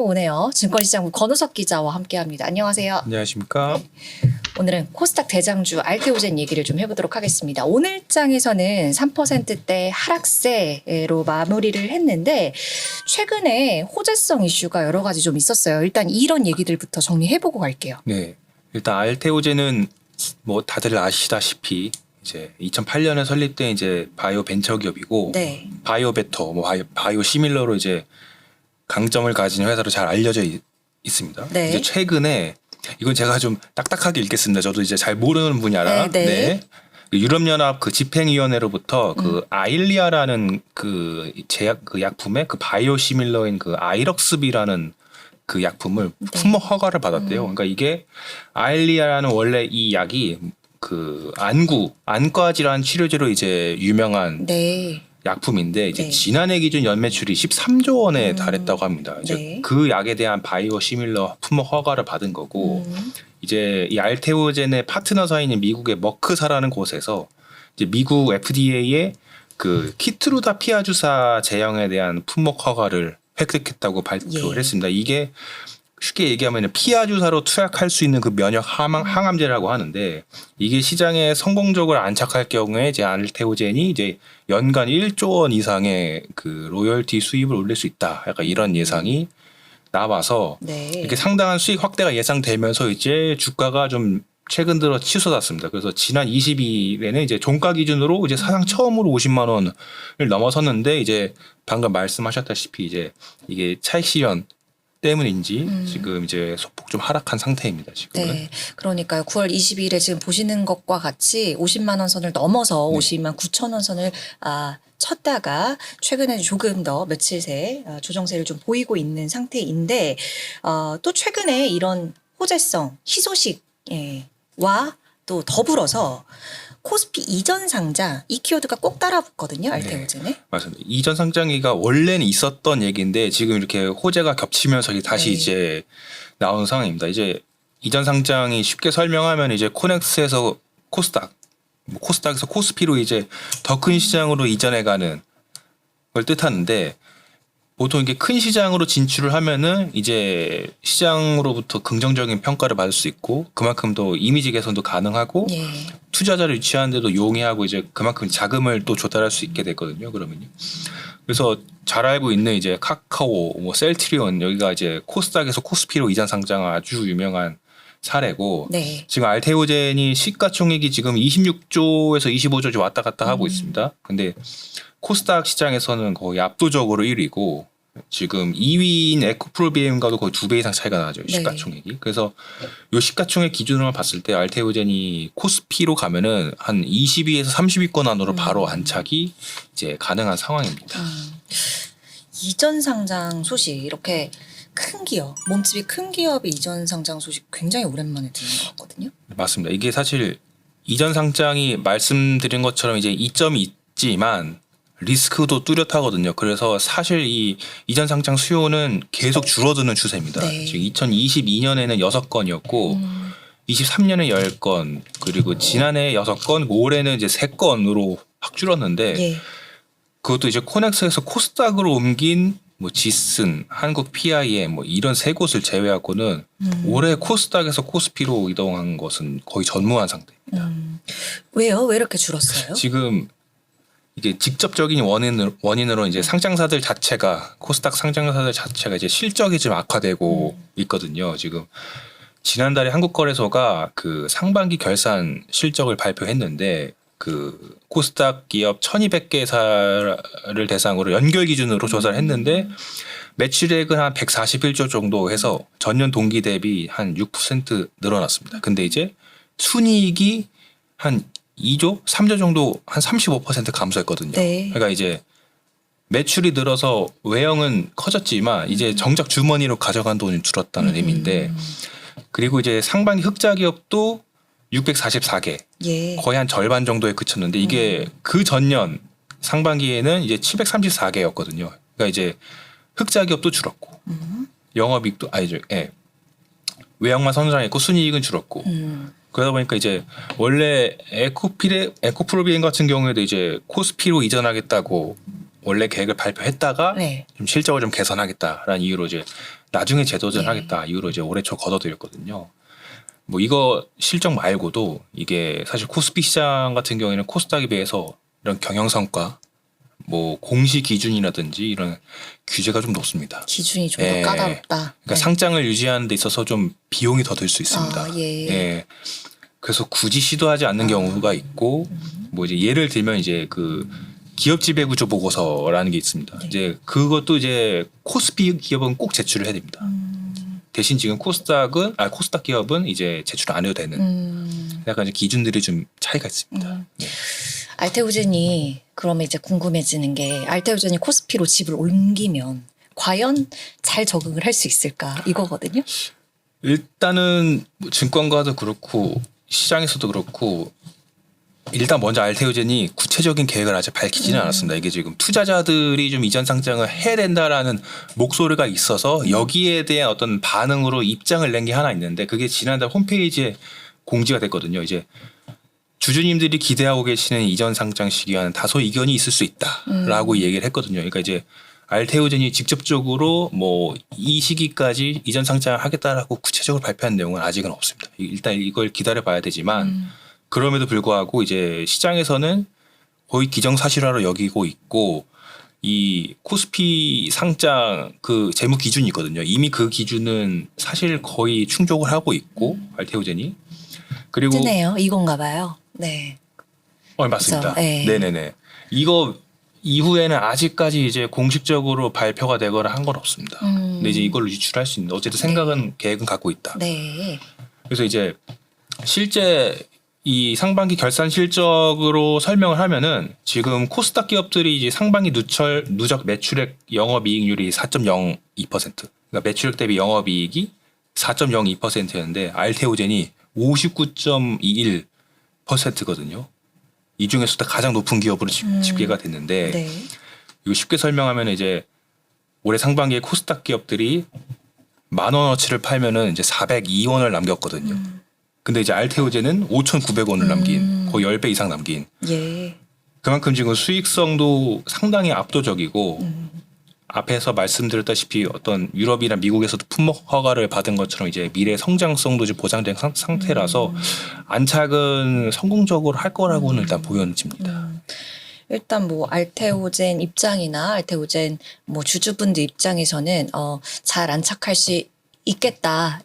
오네요. 증권시장부 권우석 기자와 함께합니다. 안녕하세요. 안녕하십니까. 오늘은 코스닥 대장주 알테오젠 얘기를 좀 해보도록 하겠습니다. 오늘 장에서는 3%대 하락세로 마무리를 했는데 최근에 호재성 이슈가 여러 가지 좀 있었어요. 일단 이런 얘기들부터 정리해보고 갈게요. 네, 일단 알테오젠은 뭐 다들 아시다시피 이제 2008년에 설립된 이제 바이오 벤처 기업이고, 네. 바이오 베터, 뭐 바이오 시밀러로 이제 강점을 가진 회사로 잘 알려져 있습니다. 네. 이제 최근에 이건 제가 좀 딱딱하게 읽겠습니다. 저도 이제 잘 모르는 분야라. 네. 유럽연합 그 집행위원회로부터 그 아일리아라는 그 제약 그 약품의 그 바이오 시밀러인 그 아이럭스비라는 그 약품을 품목 허가를 받았대요. 그러니까 이게 아일리아라는 원래 이 약이 그 안과 질환 치료제로 이제 유명한 네. 약품인데 이제 네. 지난해 기준 연매출이 13조 원에 달했다고 합니다. 이제 네. 그 약에 대한 바이오 시밀러 품목 허가를 받은 거고, 이제 이 알테오젠의 파트너사인 미국의 머크사라는 곳에서 이제 미국 FDA의 그 키트루다 피하주사 제형에 대한 품목 허가를 획득했다고 발표를 했습니다. 이게 쉽게 얘기하면 피하주사로 투약할 수 있는 그 면역 항암제라고 하는데, 이게 시장에 성공적으로 안착할 경우에 이제 알테오젠이 이제 연간 1조 원 이상의 그 로열티 수입을 올릴 수 있다. 약간 이런 예상이 나와서 네. 이렇게 상당한 수익 확대가 예상되면서 이제 주가가 좀 최근 들어 치솟았습니다. 그래서 지난 20일에는 이제 종가 기준으로 이제 사상 처음으로 50만 원을 넘어섰는데, 이제 방금 말씀하셨다시피 이제 이게 차익 실현 때문인지 지금 이제 소폭 좀 하락한 상태입니다. 지금은. 네, 그러니까요. 9월 20일에 지금 보시는 것과 같이 50만 원 선을 넘어서 52만 9천 원 선을 쳤다가 최근에 조금 더 며칠 새 조정세를 좀 보이고 있는 상태인데, 또 최근에 이런 호재성, 희소식과 또 더불어서 코스피 이전 상장 이 키워드가 꼭 따라붙거든요. 알테오젠에. 맞습니다. 이전 상장기가 원래는 있었던 얘기인데 지금 이렇게 호재가 겹치면서 다시 네. 이제 나오는 상황입니다. 이제 이전 상장이 쉽게 설명하면 이제 코넥스에서 코스닥, 코스닥에서 코스피로 이제 더 큰 시장으로 이전해가는 걸 뜻하는데, 보통 이게 큰 시장으로 진출을 하면은 이제 시장으로부터 긍정적인 평가를 받을 수 있고, 그만큼 더 이미지 개선도 가능하고, 예. 투자자를 유치하는데도 용이하고 이제 그만큼 자금을 또 조달할 수 있게 됐거든요. 그러면요. 그래서 잘 알고 있는 이제 카카오, 뭐 셀트리온, 여기가 이제 코스닥에서 코스피로 이전 상장 아주 유명한 사례고, 네. 지금 알테오젠이 시가총액이 지금 26조에서 25조 왔다 갔다 하고 있습니다. 근데 코스닥 시장에서는 거의 압도적으로 1위고, 지금 2위인 에코프로비엠과도 거의 2배 이상 차이가 나죠. 시가총액이. 그래서 요 시가총액 기준으로 봤을 때 알테오젠이 코스피로 가면은 한 20위에서 30위권 안으로 바로 안착이 이제 가능한 상황입니다. 이전 상장 소식, 이렇게 큰 기업, 몸집이 큰 기업의 이전 상장 소식 굉장히 오랜만에 듣는 것 같거든요. 맞습니다. 이게 사실 이전 상장이 말씀드린 것처럼 이제 이점이 있지만 리스크도 뚜렷하거든요. 그래서 사실 이 이전 상장 수요는 계속 줄어드는 추세입니다. 네. 지금 2022년에는 6건이었고 23년에 10건, 그리고 지난해 6건, 올해는 이제 3건으로 확 줄었는데, 예. 그것도 이제 코넥스에서 코스닥으로 옮긴 뭐 지슨, 한국 PIM 뭐 이런 3곳을 제외하고는 올해 코스닥에서 코스피로 이동한 것은 거의 전무한 상태입니다. 왜요? 왜 이렇게 줄었어요? 지금 이게 직접적인 원인으로 이제 상장사들 자체가, 코스닥 상장사들 자체가 이제 실적이 좀 악화되고 있거든요. 지금 지난달에 한국거래소가 그 상반기 결산 실적을 발표했는데, 그 코스닥 기업 1,200개사를 대상으로 연결 기준으로 조사를 했는데 매출액은 한 141조 정도 해서 전년 동기 대비 한 6% 늘어났습니다. 근데 이제 순이익이 한 2조, 3조 정도 한 35% 감소했거든요. 네. 그러니까 이제 매출이 늘어서 외형은 커졌지만 이제 정작 주머니로 가져간 돈이 줄었다는 의미인데, 그리고 이제 상반기 흑자 기업도 644개, 예. 거의 한 절반 정도에 그쳤는데, 이게 그 전년 상반기에는 이제 730개였거든요. 그러니까 이제 흑자 기업도 줄었고, 영업이익도 아니죠. 예. 외형만 성장했고 순이익은 줄었고. 그러다 보니까 이제 원래 에코프로비엠 같은 경우에도 이제 코스피로 이전하겠다고 원래 계획을 발표했다가 네. 좀 실적을 좀 개선하겠다라는 이유로 이제 나중에 재도전하겠다 이유로 이제 올해 초 걷어들였거든요. 뭐 이거 실적 말고도 이게 사실 코스피 시장 같은 경우에는 코스닥에 비해서 이런 경영 성과, 뭐 공시 기준이라든지 이런 규제가 좀 높습니다. 기준이 좀 더 예. 까다롭다. 그러니까 네. 상장을 유지하는 데 있어서 좀 비용이 더 들 수 있습니다. 아, 예. 예. 그래서 굳이 시도하지 않는 경우가 있고, 뭐 이제 예를 들면 이제 그 기업 지배 구조 보고서라는 게 있습니다. 네. 이제 그것도 이제 코스피 기업은 꼭 제출을 해야 됩니다. 대신 지금 코스닥 기업은 이제 제출 안 해도 되는 약간 이제 기준들이 좀 차이가 있습니다. 네. 알테오젠이 그러면 이제 궁금해지는 게 알테오젠이 코스피로 집을 옮기면 과연 잘 적응을 할 수 있을까 이거거든요. 일단은 뭐 증권가도 그렇고 시장에서도 그렇고 일단 먼저 알테오젠이 구체적인 계획을 아직 밝히지는 않았습니다. 이게 지금 투자자들이 좀 이전 상장을 해야 된다라는 목소리가 있어서 여기에 대한 어떤 반응으로 입장을 낸 게 하나 있는데 그게 지난달 홈페이지에 공지가 됐거든요. 이제 주주님들이 기대하고 계시는 이전 상장 시기와는 다소 이견이 있을 수 있다라고 얘기를 했거든요. 그러니까 이제 알테오젠이 직접적으로 뭐 이 시기까지 이전 상장을 하겠다라고 구체적으로 발표한 내용은 아직은 없습니다. 일단 이걸 기다려봐야 되지만 그럼에도 불구하고 이제 시장에서는 거의 기정사실화로 여기고 있고 이 코스피 상장 그 재무 기준이 있거든요. 이미 그 기준은 사실 거의 충족을 하고 있고 알테오젠이 그리고 뜨네요. 이건가 봐요. 네. 맞습니다. 그래서, 네. 네네네. 이거 이후에는 아직까지 이제 공식적으로 발표가 되거나 한 건 없습니다. 근데 이제 이걸로 유출할 수 있는 어쨌든 생각은 계획은 갖고 있다. 네. 그래서 이제 실제 이 상반기 결산 실적으로 설명을 하면은 지금 코스닥 기업들이 이제 상반기 누적 매출액 영업이익률이 4.02%. 그러니까 매출액 대비 영업이익이 4.02%였는데 알테오젠이 59.21%거든요. 이 중에서도 가장 높은 기업으로 집계가 됐는데 네. 이거 쉽게 설명하면 이제 올해 상반기에 코스닥 기업들이 10,000원어치를 팔면은 이제 402원을 남겼거든요. 근데 이제 알테오젠은 5,900원을 남긴 거의 10배 이상 남긴 예. 그만큼 지금 수익성도 상당히 압도적이고 앞에서 말씀드렸다시피 어떤 유럽이나 미국에서도 품목 허가를 받은 것처럼 이제 미래 성장성도 좀 보장된 상태라서 안착은 성공적으로 할 거라고는 일단 보여집니다. 일단 뭐 알테오젠 입장이나 알테오젠 뭐 주주분들 입장에서는 잘 안착할 수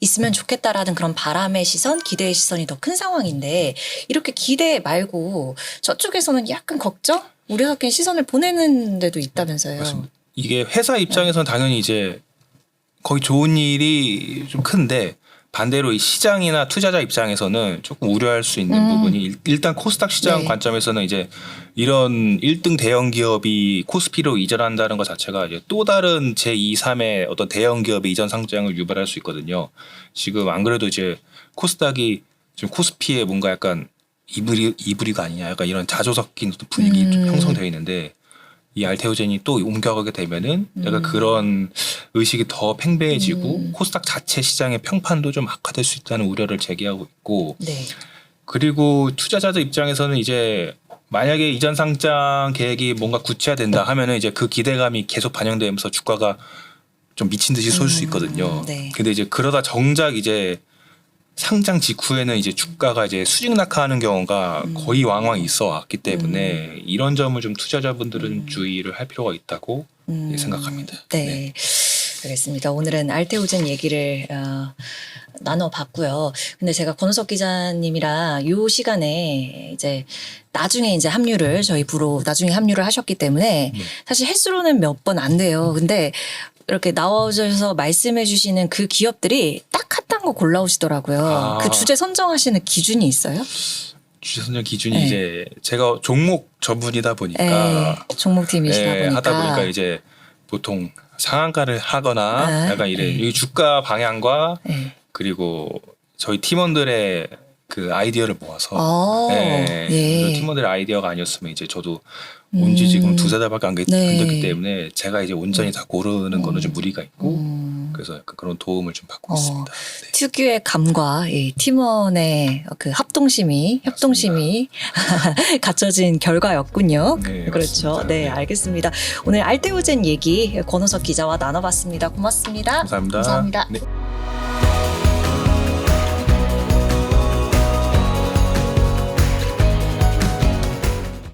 있으면 좋겠다라는 그런 바람의 시선, 기대의 시선이 더 큰 상황인데 이렇게 기대 말고 저쪽에서는 약간 걱정, 우려 섞인 시선을 보내는 데도 있다면서요. 맞습니다. 이게 회사 입장에서는 당연히 이제 거의 좋은 일이 좀 큰데 반대로 이 시장이나 투자자 입장에서는 조금 우려할 수 있는 부분이 일단 코스닥 시장 네. 관점에서는 이제 이런 1등 대형 기업이 코스피로 이전한다는 것 자체가 이제 또 다른 제2, 3의 어떤 대형 기업의 이전 상장을 유발할 수 있거든요. 지금 안 그래도 이제 코스닥이 지금 코스피에 뭔가 약간 이불이가 아니냐 약간 이런 자조 섞인 분위기 좀 형성되어 있는데 이 알테오젠이 또 옮겨가게 되면은 약간 그런 의식이 더 팽배해지고 코스닥 자체 시장의 평판도 좀 악화될 수 있다는 우려를 제기하고 있고 네. 그리고 투자자들 입장에서는 이제 만약에 이전 상장 계획이 뭔가 구체화된다 하면은 이제 그 기대감이 계속 반영되면서 주가가 좀 미친 듯이 쏠 수 있거든요. 네. 근데 이제 그러다 정작 이제 상장 직후에는 이제 주가가 이제 수직 낙하하는 경우가 거의 왕왕 있어 왔기 때문에 이런 점을 좀 투자자분들은 주의를 할 필요가 있다고 생각합니다. 네. 알겠습니다. 오늘은 알테오젠 얘기를 나눠봤고요. 근데 제가 권우석 기자님이랑 요 시간에 이제 나중에 이제 저희 부로 나중에 합류를 하셨기 때문에 사실 횟수로는 몇 번 안 돼요. 근데 이렇게 나와주셔서 말씀해 주시는 그 기업들이 딱 핫한 거 골라오시더라고요. 아. 그 주제 선정하시는 기준이 있어요? 주제 선정 기준이 네. 이제 제가 종목 전문이다 보니까 종목팀이시다 보니까. 하다 보니까 이제 보통 상한가를 하거나 약간 이래 이 주가 방향과 그리고 저희 팀원들의 그 아이디어를 모아서 그래서 팀원들의 아이디어가 아니었으면 이제 저도 온지 지금 두세 달밖에 안 됐기 때문에 제가 이제 온전히 다 고르는 거는 좀 무리가 있고 그래서 약간 그런 도움을 좀 받고 있습니다. 네. 특유의 감과 이 팀원의 그 협동심이 갖춰진 결과였군요. 네, 그렇죠. 맞습니다. 네, 네. 알겠습니다. 오늘 알테오젠 얘기 권호석 기자와 나눠봤습니다. 고맙습니다. 감사합니다. 감사합니다. 네.